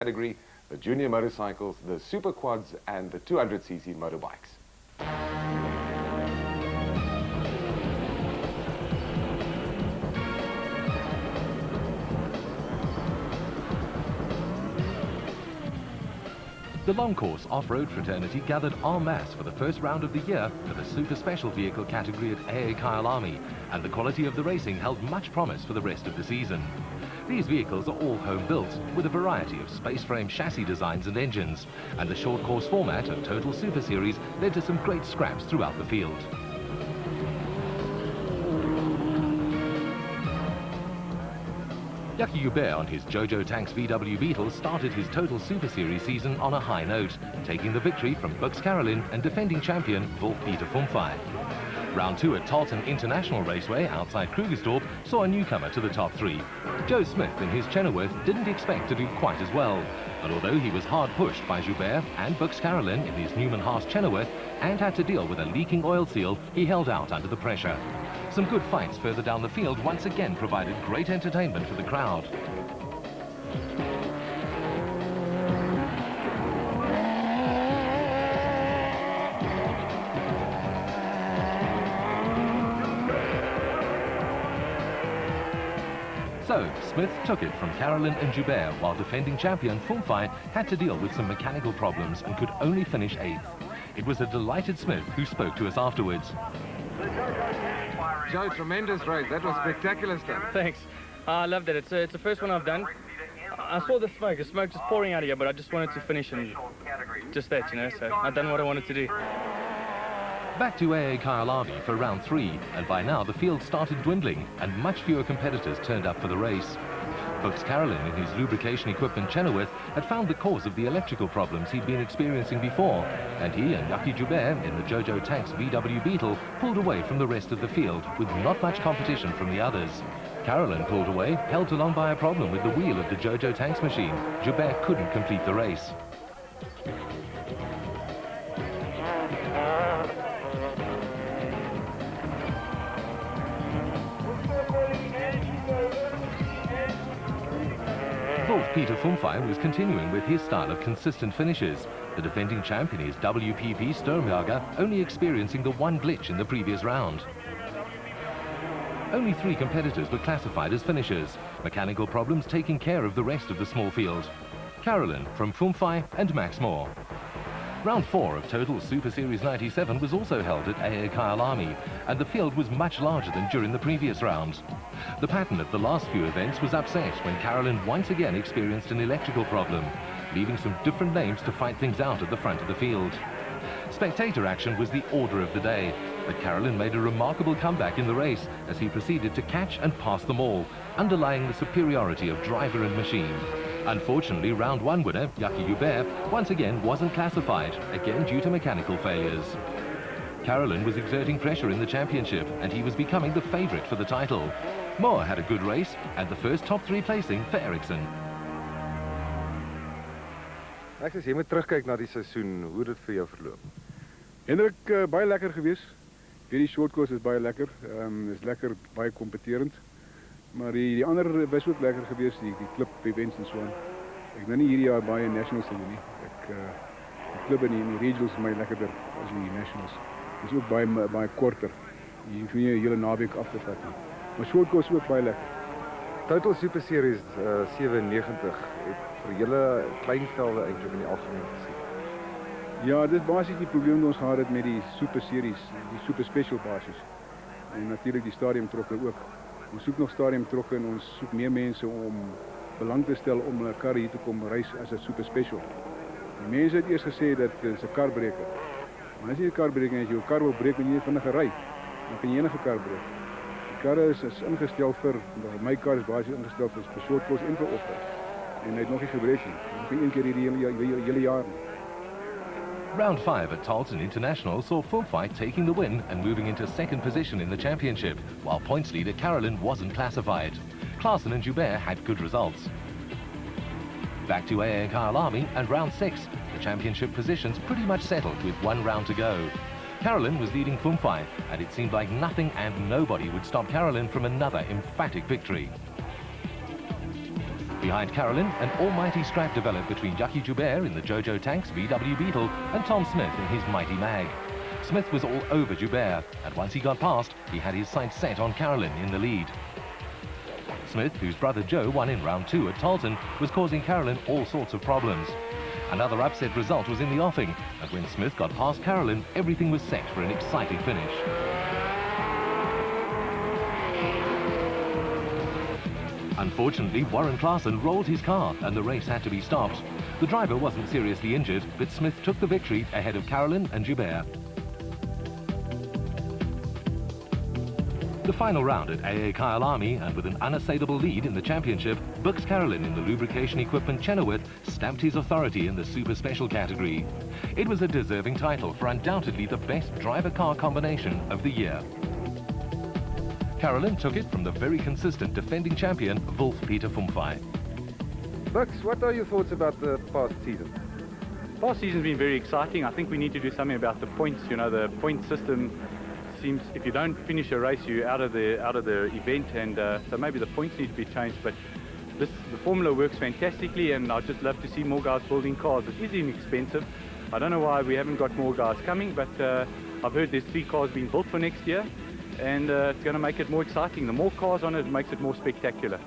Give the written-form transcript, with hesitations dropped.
category, the junior motorcycles, the super quads and the 200cc motorbikes. The long course off-road fraternity gathered en masse for the first round of the year for the super special vehicle category at AA Kyalami, and the quality of the racing held much promise for the rest of the season. These vehicles are all home-built, with a variety of space-frame chassis designs and engines, and the short course format of Total Super Series led to some great scraps throughout the field. Jackie Joubert on his Jojo Tanks VW Beetle started his Total Super Series season on a high note, taking the victory from Bucks Carolyn and defending champion Wolf-Peter Fumfai. Round 2 at Tarleton International Raceway outside Krugersdorp saw a newcomer to the top 3. Joe Smith in his Chenoweth didn't expect to do quite as well, but although he was hard pushed by Joubert and Bucks Carolyn in his Newman Haas Chenoweth and had to deal with a leaking oil seal, he held out under the pressure. Some good fights further down the field once again provided great entertainment for the crowd. So, Smith took it from Carolyn and Joubert, while defending champion Fumfai had to deal with some mechanical problems and could only finish 8th. It was a delighted Smith who spoke to us afterwards. Joe, tremendous race. That was spectacular stuff. Thanks. I loved it. It's the first one I've done. I saw the smoke just pouring out of here, but I just wanted to finish and just that, you know, so I've done what I wanted to do. Back to AA Kyalami for round 3, and by now the field started dwindling and much fewer competitors turned up for the race. Bucks Carolyn in his lubrication equipment Chenoweth had found the cause of the electrical problems he'd been experiencing before, and he and Jackie Joubert in the Jojo Tanks VW Beetle pulled away from the rest of the field with not much competition from the others. Carolyn pulled away, helped along by a problem with the wheel of the Jojo Tanks machine. Joubert couldn't complete the race. Wolf-Peter Fumfai was continuing with his style of consistent finishes. The defending champion is WPP Sturmjager, only experiencing the one glitch in the previous round. Only 3 competitors were classified as finishers, mechanical problems taking care of the rest of the small field. Carolyn from Fumfai and Max Moore. Round 4 of Total Super Series 97 was also held at AA Kyalami, and the field was much larger than during the previous rounds. The pattern of the last few events was upset when Carolyn once again experienced an electrical problem, leaving some different names to fight things out at the front of the field. Spectator action was the order of the day, but Carolyn made a remarkable comeback in the race as he proceeded to catch and pass them all, underlying the superiority of driver and machine. Unfortunately, round 1 winner, Jackie Joubert, once again wasn't classified, again due to mechanical failures. Carolyn was exerting pressure in the championship, and he was becoming the favourite for the title. Moore had a good race, and the first top 3 placing for Ericsson. Ek sê jy moet terugkyk na die seisoen, hoe dit vir jou verloop. Hendrik, baie lekker gewees. Weer die short course is baie lekker. Is lekker, baie kompeterend. Maar die ander was ook lekker gewees, die klub events en so aan. Ek nou nie hierdie jaar baie nationals doen nie. Die klub en die regionals is my lekkerder as die nationals. Dit is ook baie korter. Jy hoef nie 'n hele naweek af te vat nie. Maar short course is ook baie lekker. Total Super Series 97 het vir julle kleinvelde eintlik in die algemeen gesien. Ja, dit is basies die probleem wat ons gehad het met die Super Series, die Super Special basis. En natuurlik die stadiumtrokke ook. Ons soek nog stadiumtrokke en ons soek meer mense om belang te stel om hulle karre hier te kom reis as 'n Super Special. Die mense het eers gesê dat dit 'n karbreker. Maar as jy 'n karbreker as jy jou kar wil breek en jy vinnig ry, dan kan jy enige kar breek. Die karre is ingestel vir, my kar is basies ingestel vir short course en vir off-road. En hy het nog nie gebreek nie. Nog nie een keer hierdie hele jaar nie. Round 5 at Tarleton International saw Fumfai taking the win and moving into 2nd position in the championship, while points leader Carolyn wasn't classified. Klaassen and Joubert had good results. Back to AA Kyalami and round 6, the championship positions pretty much settled with 1 round to go. Carolyn was leading Fumfai, and it seemed like nothing and nobody would stop Carolyn from another emphatic victory. Behind Carolyn, an almighty scrap developed between Jackie Joubert in the Jojo Tanks VW Beetle and Tom Smith in his Mighty Mag. Smith was all over Joubert, and once he got past, he had his sights set on Carolyn in the lead. Smith, whose brother Joe won in round 2 at Tolton, was causing Carolyn all sorts of problems. Another upset result was in the offing, and when Smith got past Carolyn, everything was set for an exciting finish. Unfortunately, Warren Klaasen rolled his car and the race had to be stopped. The driver wasn't seriously injured, but Smith took the victory ahead of Carolyn and Joubert. The final round at AA Kyalami, and with an unassailable lead in the championship, Bux Carolyn in the lubrication equipment Chenoweth stamped his authority in the super special category. It was a deserving title for undoubtedly the best driver-car combination of the year. Carolyn took it from the very consistent defending champion, Wolf Peter Fumfai. Bux, what are your thoughts about the past season? Past season's been very exciting. I think we need to do something about the points. You know, the point system seems, if you don't finish a race, you're out of the event, and so maybe the points need to be changed. But the formula works fantastically, and I'd just love to see more guys building cars. It is inexpensive. I don't know why we haven't got more guys coming, but I've heard there's 3 cars being built for next year, and it's going to make it more exciting. The more cars on it, it makes it more spectacular.